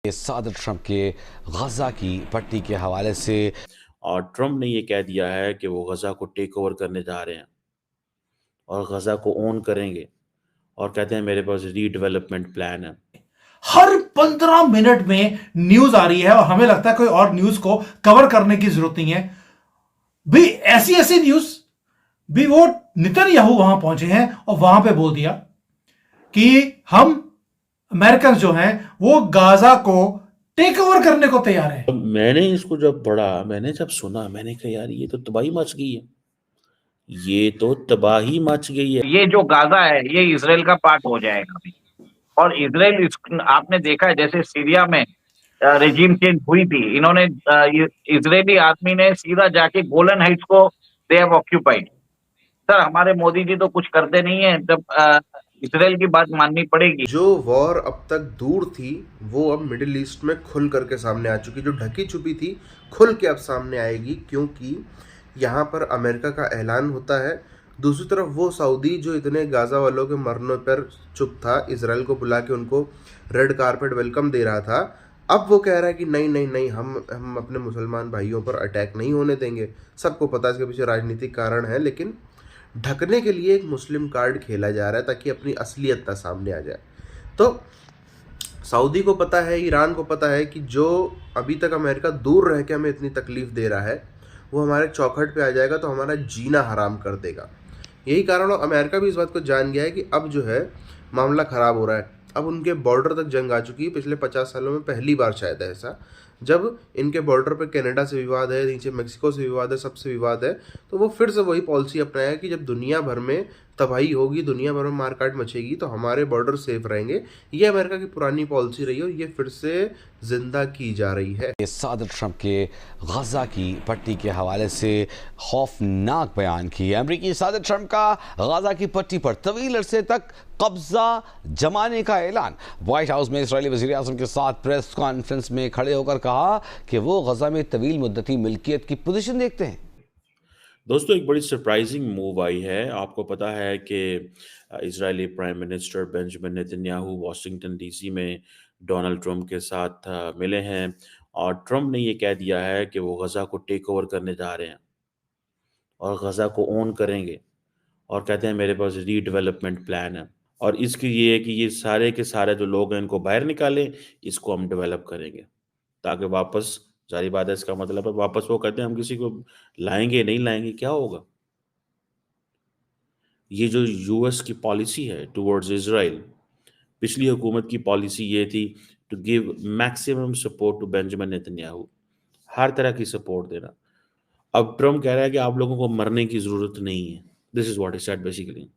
सदर ट्रंप के गजा की पट्टी के हवाले से और ट्रंप ने ये कह दिया है कि वो गजा को टेक ओवर करने जा रहे हैं और गजा को ओन करेंगे और कहते हैं मेरे पास रीडेवलपमेंट प्लान है। हर 15 मिनट में न्यूज आ रही है और हमें लगता है कोई और न्यूज को कवर करने की जरूरत नहीं है। भी ऐसी ऐसी न्यूज भी वो नेतन्याहू वहां पहुंचे हैं और वहां पे बोल दिया कि हम अमेरिकन जो हैं वो गाजा को टेक ओवर करने को तैयार है। अब मैंने इसको जब पढ़ा, मैंने जब सुना, मैंने कहा यार ये तो तबाही मच गई है, ये तो तबाही मच गई है। ये जो गाजा है ये इसराइल का पार्ट हो जाएगा अभी। और इसराइल आपने देखा है जैसे सीरिया में रेजिम चेंज हुई थी, इन्होंने इजरायली आर्मी ने सीधा जाके गोलन हाइट्स को दे हैव ऑक्यूपाइड। सर हमारे मोदी जी तो कुछ करते नहीं है, तब इसराइल की बात माननी पड़ेगी। जो वॉर अब तक दूर थी वो अब मिडिल ईस्ट में खुल करके सामने आ चुकी, जो ढकी छुपी थी खुल के अब सामने आएगी, क्योंकि यहाँ पर अमेरिका का ऐलान होता है। दूसरी तरफ वो सऊदी जो इतने गाजा वालों के मरने पर चुप था, इसराइल को बुला के उनको रेड कारपेट वेलकम दे रहा था, अब वो कह रहा है कि नहीं नहीं नहीं, हम अपने मुसलमान भाइयों पर अटैक नहीं होने देंगे। सबको पता है इसके पीछे राजनीतिक कारण है, लेकिन ढकने के लिए एक मुस्लिम कार्ड खेला जा रहा है ताकि अपनी असलियत ना सामने आ जाए। तो सऊदी को पता है, ईरान को पता है कि जो अभी तक अमेरिका दूर रह के हमें इतनी तकलीफ दे रहा है वो हमारे चौखट पे आ जाएगा तो हमारा जीना हराम कर देगा। यही कारण अमेरिका भी इस बात को जान गया है कि अब जो है मामला ख़राब हो रहा है। अब उनके बॉर्डर तक जंग आ चुकी है। पिछले 50 सालों में पहली बार शायद है ऐसा, जब इनके बॉर्डर पे कनाडा से विवाद है, नीचे मेक्सिको से विवाद है, सबसे विवाद है, तो वो फिर से वही पॉलिसी अपनाया कि जब दुनिया भर में तबाही होगी, दुनिया भर में मारकाट मचेगी, तो हमारे बॉर्डर सेफ रहेंगे। ये अमेरिका की पुरानी पॉलिसी रही है और ये फिर से जिंदा की जा रही है। सदर ट्रंप के गजा की पट्टी के हवाले से खौफनाक बयान किए। अमरीकी सदर ट्रंप का गजा की पट्टी पर तवील अरसे तक कब्जा जमाने का ऐलान। व्हाइट हाउस में इजरायली वज़ीर आज़म के साथ प्रेस कॉन्फ्रेंस में खड़े होकर कहा कि वो गजा में तवील मुद्दती मिल्कियत की पोजीशन देखते हैं। दोस्तों एक बड़ी सरप्राइजिंग मूव आई है। आपको पता है कि Israeli prime minister Benjamin Netanyahu Washington DC में डोनाल्ड ट्रंप के साथ मिले हैं और ट्रंप ने ये कह दिया है कि वो गजा को टेक ओवर करने जा रहे हैं और गजा को ओन करेंगे और कहते हैं मेरे पास रीडेवलपमेंट प्लान है। और इसकी ये है कि ये सारे के सारे जो लोग हैं इनको बाहर निकालें, इसको हम डेवलप करेंगे ताकि वापस, जारी बात है इसका मतलब है वापस वो कहते हैं हम किसी को लाएंगे नहीं लाएंगे, क्या होगा। ये जो यूएस की पॉलिसी है टुवर्ड्स इजराइल, पिछली हुकूमत की पॉलिसी ये थी to give maximum support to Benjamin Netanyahu, हर तरह की सपोर्ट देना। अब ट्रम्प कह रहा है कि आप लोगों को मरने की ज़रूरत नहीं है। This is what he said basically,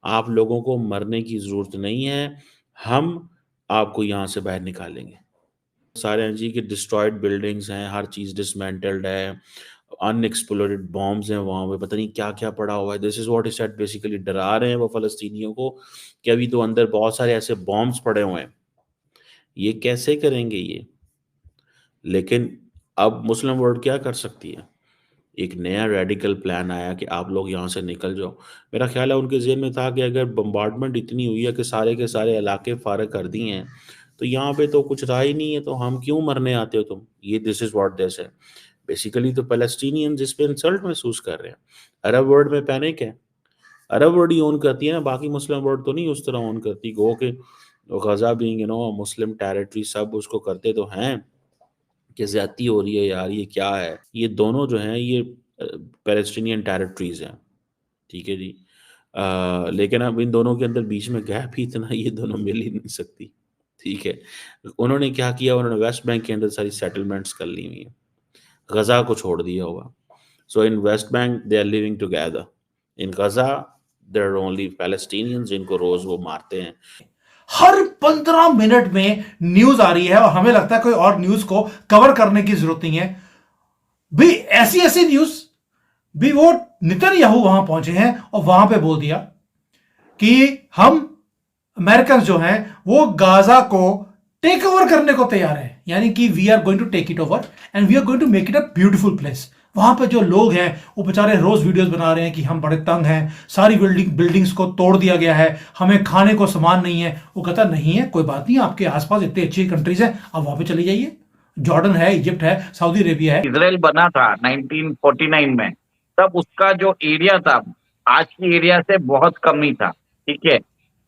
आप लोगों को मरने की ज़रूरत नहीं है, हम आपको यहाँ से बाहर निकालेंगे। सारे एनजी की डिस्ट्रॉयड बिल्डिंग्स हैं, हर चीज़ डिसमेंटल्ड है, अनएक्सप्लोडेड बॉम्ब्स हैं वहाँ पे, पता नहीं क्या-क्या पड़ा हुआ है। This is what he said basically, डरा रहे हैं वो फ़लस्तीनियों को कि अभी तो अंदर बहुत सारे ऐसे बॉम्ब्स पड़े हुए हैं, ये कैसे करेंगे ये। लेकिन अब मुस्लिम वर्ल्ड क्या कर सकती है? एक नया रेडिकल प्लान आया कि आप लोग यहाँ से निकल जाओ। मेरा ख्याल है उनके ज़हन में था कि अगर बम्बार्डमेंट इतनी हुई है कि सारे के सारे इलाके फ़ारग कर दिए हैं, तो यहाँ पे तो कुछ रहा ही नहीं है, तो हम क्यों मरने आते हो तुम? ये this is what they said. Basically तो पैलेस्टीनियंस इस पे इंसल्ट महसूस कर रहे हैं। अरब वर्ल्ड में पैनिक है। अरब वर्ल्ड ही ओन करती है ना, बाकी मुस्लिम वर्ल्ड तो नहीं उस तरह ओन करती। गो के गज़ा बीइंग मुस्लिम टेरिटरी, सब उसको करते तो हैं कि ज़्यादती हो रही है यार, ये क्या है? ये दोनों जो हैं ये पैलेस्टीनियन टेरिटरीज़ हैं, ठीक है जी। लेकिन अब इन दोनों के अंदर बीच में गैप ही इतना, ये दोनों मिल ही नहीं सकती, ठीक है। उन्होंने क्या किया, उन्होंने वेस्ट बैंक के अंदर सारी सेटलमेंट्स कर ली हुई हैं, गज़ा को छोड़ दिया हुआ। So in West Bank they are living together, in Gaza there are only Palestinians जिनको रोज़ वो मारते हैं। हर 15 मिनट में न्यूज आ रही है और हमें लगता है कोई और न्यूज को कवर करने की जरूरत नहीं है। भी ऐसी ऐसी न्यूज भी वो नेतन्याहू वहां पहुंचे हैं और वहां पे बोल दिया कि हम अमेरिकन जो हैं वो गाजा को टेक ओवर करने को तैयार है, यानी कि we are going to take it over and we are going to make it a beautiful place. वहां पे जो लोग हैं वो बेचारे रोज वीडियोस बना रहे हैं कि हम बड़े तंग हैं, सारी बिल्डिंग्स को तोड़ दिया गया है, हमें खाने को सामान नहीं है। वो कहता नहीं है, कोई बात नहीं, आपके आसपास इतनी अच्छी कंट्रीज है, आप वहां पे चले जाइए। जॉर्डन है, इजिप्ट है, सऊदी अरेबिया है। इसराइल बना था 1949 में, तब उसका जो एरिया था आज की एरिया से बहुत कम ही था। ठीक है,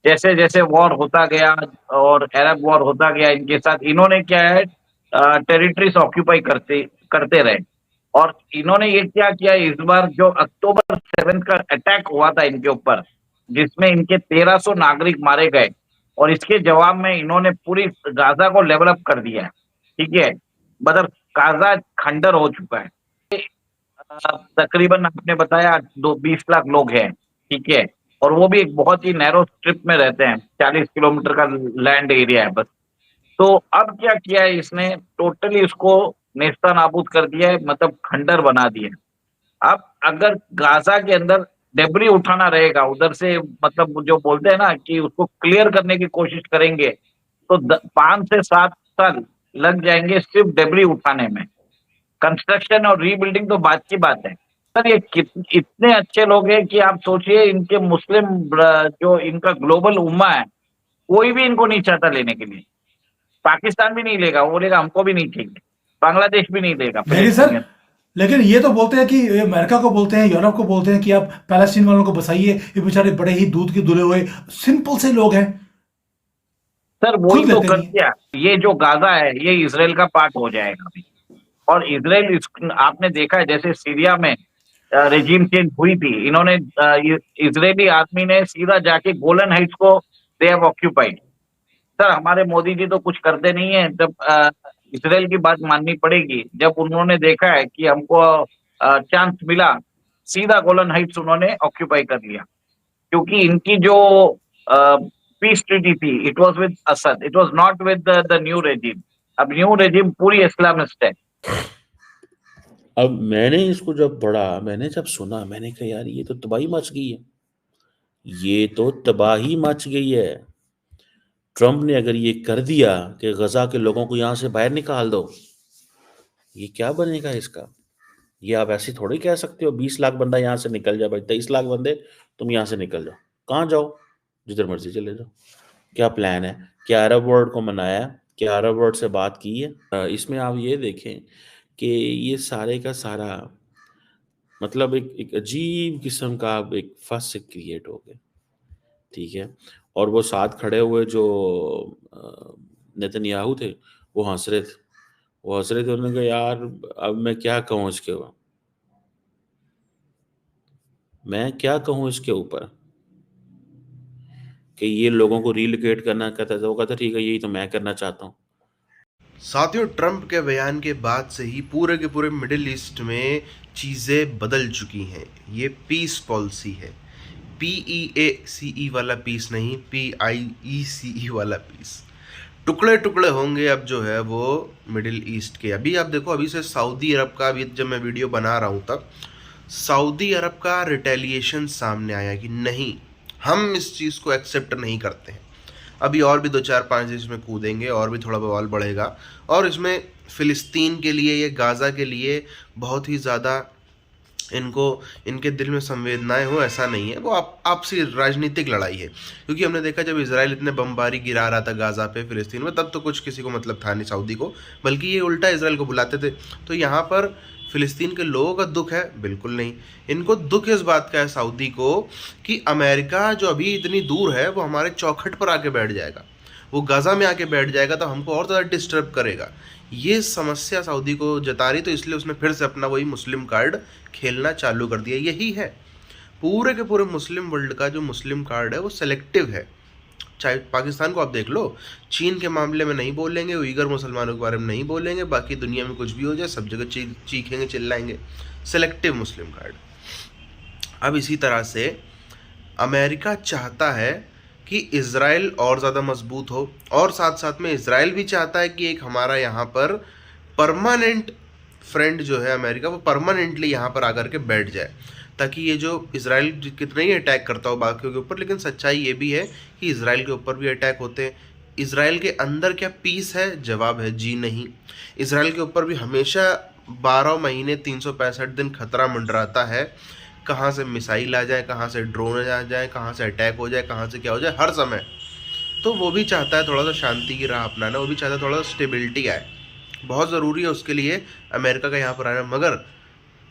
जैसे जैसे वॉर होता गया और अरब वॉर होता गया, इनके साथ इन्होंने क्या है टेरिटरीज ऑक्यूपाई करते करते रहे। और इन्होंने ये क्या किया, इस बार जो अक्टूबर 7 का अटैक हुआ था इनके ऊपर, जिसमें इनके 1300 नागरिक मारे गए, और इसके जवाब में इन्होंने पूरी गाजा को डेवलप कर दिया है। ठीक है, मतलब गाजा खंडर हो चुका है। तकरीबन आपने बताया 20 लाख लोग हैं। ठीक है, और वो भी एक बहुत ही नैरो स्ट्रिप में रहते हैं, 40 किलोमीटर का लैंड एरिया है बस। तो अब क्या किया है इसने, टोटली उसको नेस्ता नाबूद कर दिया है, मतलब खंडर बना दिया है। अब अगर गाजा के अंदर डेब्री उठाना रहेगा उधर से, मतलब जो बोलते हैं ना कि उसको क्लियर करने की कोशिश करेंगे, तो 5 से 7 साल लग जाएंगे सिर्फ डेब्री उठाने में। कंस्ट्रक्शन और रीबिल्डिंग तो बात की बात है। सर ये इतने अच्छे लोग हैं कि आप सोचिए, इनके मुस्लिम जो इनका ग्लोबल उम्मा है, कोई भी इनको नहीं चाहता लेने के लिए। पाकिस्तान भी नहीं लेगा, वो बोलेगा हमको भी नहीं चाहिए, बांग्लादेश भी नहीं देगा। नहीं सर, लेकिन ये तो बोलते हैं कि ये अमेरिका को बोलते हैं, यूरोप को बोलते हैं कि आप पैलेस्टीन वालों को बसाइए, ये बेचारे बड़े ही दूध के धुले हुए सिंपल से लोग हैं। सर वही खुद तो लेते कर नहीं है। दिया, ये जो गाजा है ये इसराइल का पार्ट हो जाएगा अभी। और इसराइल आपने देखा है जैसे सीरिया में रेजिम चेंज हुई थी, इन्होंने इजरायली आर्मी ने सीधा जाके गोलन हाइट्स को दे हैव ऑक्यूपाइड। सर हमारे मोदी जी तो कुछ करते नहीं है, जब इसराइल की बात माननी पड़ेगी। जब उन्होंने देखा है कि हमको चांस मिला, सीधा गोलन हाइट्स उन्होंने ऑक्यूपाई कर लिया, क्योंकि इनकी जो पीस ट्रीटी थी it was with Asad, it was not with the new regime. अब न्यू रेजिम पूरी इस्लामिस्ट है। अब मैंने इसको जब पढ़ा, मैंने जब सुना, मैंने कहा यार ये तो तबाही मच गई है, ये तो तबाही मच गई है। ट्रम्प ने अगर ये कर दिया कि गजा के लोगों को यहाँ से बाहर निकाल दो, ये क्या बनेगा इसका? ये आप ऐसे थोड़ी कह सकते हो 20 लाख बंदा यहाँ से निकल जाए भाई, 23 लाख बंदे तुम यहाँ से निकल जाओ, कहाँ जाओ, जिधर मर्जी चले जाओ। क्या प्लान है? क्या अरब वर्ल्ड को मनाया? क्या अरब वर्ल्ड से बात की है? इसमें आप ये देखें कि ये सारे का सारा मतलब एक अजीब किस्म का एक फस क्रिएट हो गया। ठीक है, और वो साथ खड़े हुए जो नेतन्याहू थे वो हंस रहे थे, उन्होंने कहा यार अब मैं क्या कहूँ इसके ऊपर, मैं क्या कहूँ इसके ऊपर कि ये लोगों को रिलोकेट करना कहता था। वो कहता ठीक है यही तो मैं करना चाहता हूँ। साथियों, ट्रंप के बयान के बाद से ही पूरे के पूरे मिडिल ईस्ट में चीज़ें बदल चुकी हैं। ये पीस पॉलिसी है, PEACE वाला पीस नहीं, PIECE वाला पीस। टुकड़े टुकड़े होंगे अब जो है वो मिडिल ईस्ट के। अभी आप देखो, अभी से सऊदी अरब का, अभी जब मैं वीडियो बना रहा हूँ तब सऊदी अरब का रिटेलिएशन सामने आया कि नहीं, हम इस चीज़ को एक्सेप्ट नहीं करते हैं। अभी और भी 2-4-5 देश में कूदेंगे और भी थोड़ा बवाल बढ़ेगा, और इसमें फ़िलिस्तीन के लिए, ये गाज़ा के लिए बहुत ही ज़्यादा इनके दिल में संवेदनाएं हो, ऐसा नहीं है। वो आपसी राजनीतिक लड़ाई है, क्योंकि हमने देखा जब इजराइल इतने बमबारी गिरा रहा था गाज़ा पे, फ़िलिस्तीन में, तब तो कुछ किसी को मतलब था नहीं सऊदी को, बल्कि ये उल्टा इजराइल को बुलाते थे। तो यहाँ पर फ़िलिस्तीन के लोगों का दुख है? बिल्कुल नहीं। इनको दुख इस बात का है सऊदी को कि अमेरिका जो अभी इतनी दूर है वो हमारे चौखट पर आके बैठ जाएगा, वो गाज़ा में आके बैठ जाएगा तो हमको और ज़्यादा डिस्टर्ब करेगा। ये समस्या सऊदी को जता रही, तो इसलिए उसने फिर से अपना वही मुस्लिम कार्ड खेलना चालू कर दिया। यही है पूरे के पूरे मुस्लिम वर्ल्ड का जो मुस्लिम कार्ड है वो सेलेक्टिव है। चाहे पाकिस्तान को आप देख लो, चीन के मामले में नहीं बोलेंगे, उइगर मुसलमानों के बारे में नहीं बोलेंगे, बाकी दुनिया में कुछ भी हो जाए सब जगह चीखेंगे चिल्लाएंगे। सेलेक्टिव मुस्लिम कार्ड। अब इसी तरह से अमेरिका चाहता है कि इज़राइल और ज़्यादा मजबूत हो, और साथ साथ में इज़राइल भी चाहता है कि एक हमारा यहाँ पर परमानेंट फ्रेंड जो है अमेरिका, वो परमानेंटली यहाँ पर आकर के बैठ जाए, ताकि ये जो इज़राइल कितना ही अटैक करता हो बाकियों के ऊपर, लेकिन सच्चाई ये भी है कि इज़राइल के ऊपर भी अटैक होते हैं। इज़राइल के अंदर क्या पीस है? जवाब है जी नहीं। इज़राइल के ऊपर भी हमेशा 12 महीने 365 दिन खतरा मंडराता है, कहाँ से मिसाइल आ जाए, कहाँ से ड्रोन आ जाए, कहाँ से अटैक हो जाए, कहाँ से क्या हो जाए, हर समय। तो वो भी चाहता है थोड़ा सा शांति की राह अपनाना, वो भी चाहता है थोड़ा सा स्टेबिलिटी आए। बहुत ज़रूरी है उसके लिए अमेरिका का यहाँ पर आना। मगर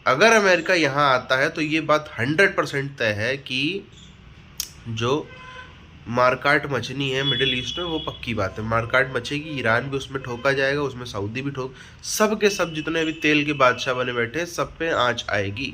अगर अमेरिका यहाँ आता है तो ये बात 100% तय है कि जो मारकाट मचनी है मिडिल ईस्ट में, वो पक्की बात है, मारकाट मचेगी। ईरान भी उसमें ठोका जाएगा, उसमें सऊदी भी सब के सब जितने भी तेल के बादशाह बने बैठे हैं, सब पे आँच आएगी।